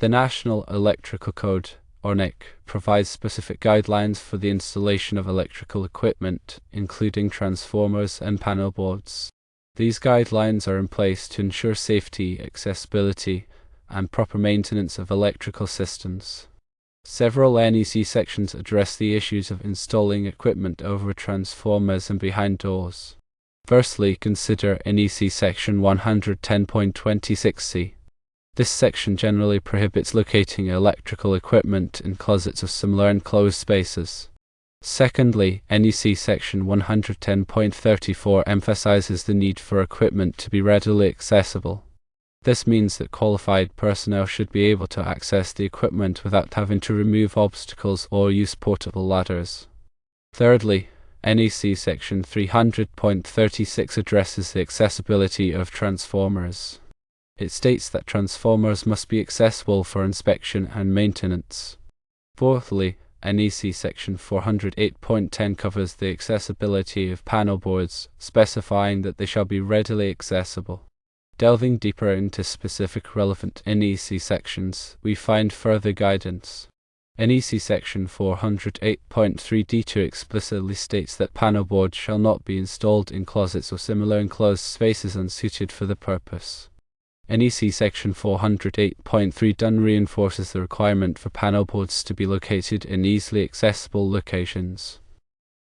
The National Electrical Code, or NEC, provides specific guidelines for the installation of electrical equipment, including transformers and panel boards. These guidelines are in place to ensure safety, accessibility, and proper maintenance of electrical systems. Several NEC sections address the issues of installing equipment over transformers and behind doors. Firstly, consider NEC Section 110.26c. This section generally prohibits locating electrical equipment in closets or similar enclosed spaces. Secondly, NEC Section 110.34 emphasizes the need for equipment to be readily accessible. This means that qualified personnel should be able to access the equipment without having to remove obstacles or use portable ladders. Thirdly, NEC Section 300.36 addresses the accessibility of transformers. It states that transformers must be accessible for inspection and maintenance. Fourthly, NEC Section 408.10 covers the accessibility of panel boards, specifying that they shall be readily accessible. Delving deeper into specific relevant NEC sections, we find further guidance. NEC Section 408.3d2 explicitly states that panel boards shall not be installed in closets or similar enclosed spaces unsuited for the purpose. NEC Section 408.3d reinforces the requirement for panel boards to be located in easily accessible locations.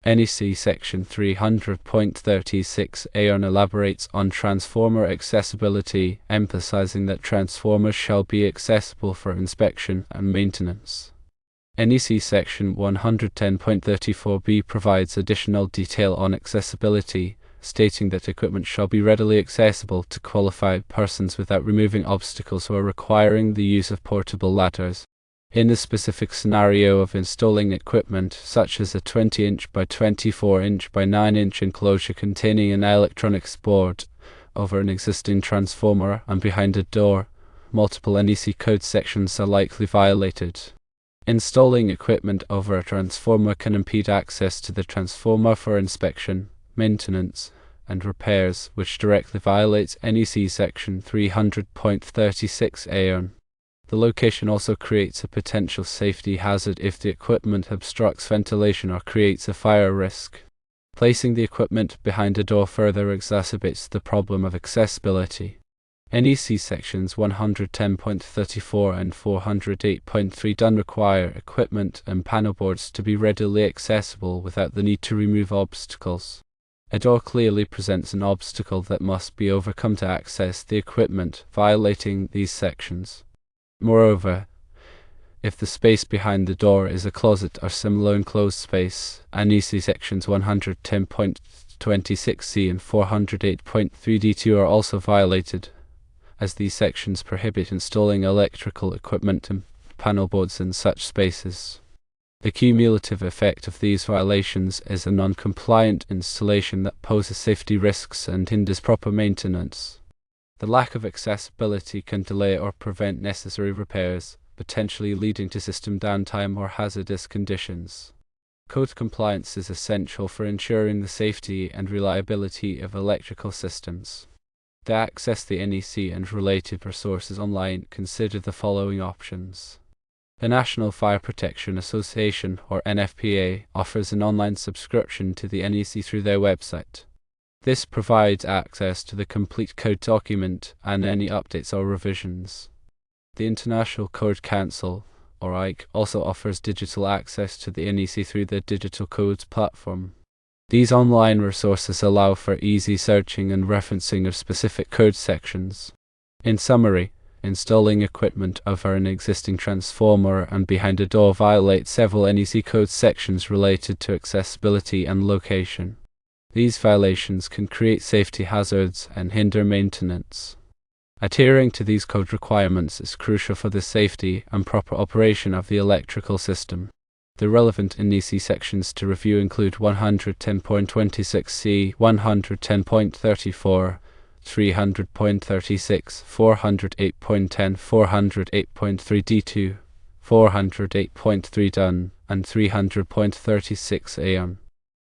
NEC Section 300.36a elaborates on transformer accessibility, emphasizing that transformers shall be accessible for inspection and maintenance. NEC Section 110.34b provides additional detail on accessibility, stating that equipment shall be readily accessible to qualified persons without removing obstacles or requiring the use of portable ladders. In the specific scenario of installing equipment, such as a 20-inch by 24-inch by 9-inch enclosure containing an electronics board over an existing transformer and behind a door, multiple NEC code sections are likely violated. Installing equipment over a transformer can impede access to the transformer for inspection, maintenance, and repairs, which directly violates NEC Section 300.36a. The location also creates a potential safety hazard if the equipment obstructs ventilation or creates a fire risk. Placing the equipment behind a door further exacerbates the problem of accessibility. NEC Sections 110.34 and 408.3 require equipment and panel boards to be readily accessible without the need to remove obstacles. A door clearly presents an obstacle that must be overcome to access the equipment, violating these sections. Moreover, if the space behind the door is a closet or similar enclosed space, NEC Sections 110.26c and 408.3d2 are also violated, as these sections prohibit installing electrical equipment and panel boards in such spaces. The cumulative effect of these violations is a non-compliant installation that poses safety risks and hinders proper maintenance. The lack of accessibility can delay or prevent necessary repairs, potentially leading to system downtime or hazardous conditions. Code compliance is essential for ensuring the safety and reliability of electrical systems. To access the NEC and related resources online, consider the following options. The National Fire Protection Association, or NFPA, offers an online subscription to the NEC through their website. This provides access to the complete code document and any updates or revisions. The International Code Council, or IC, also offers digital access to the NEC through their Digital Codes platform. These online resources allow for easy searching and referencing of specific code sections. In summary, installing equipment over an existing transformer and behind a door violates several NEC code sections related to accessibility and location. These violations can create safety hazards and hinder maintenance. Adhering to these code requirements is crucial for the safety and proper operation of the electrical system. The relevant NEC sections to review include 110.26c, 110.34, 300.36, 408.10, 408.3d2, 408.3 and 300.36 am.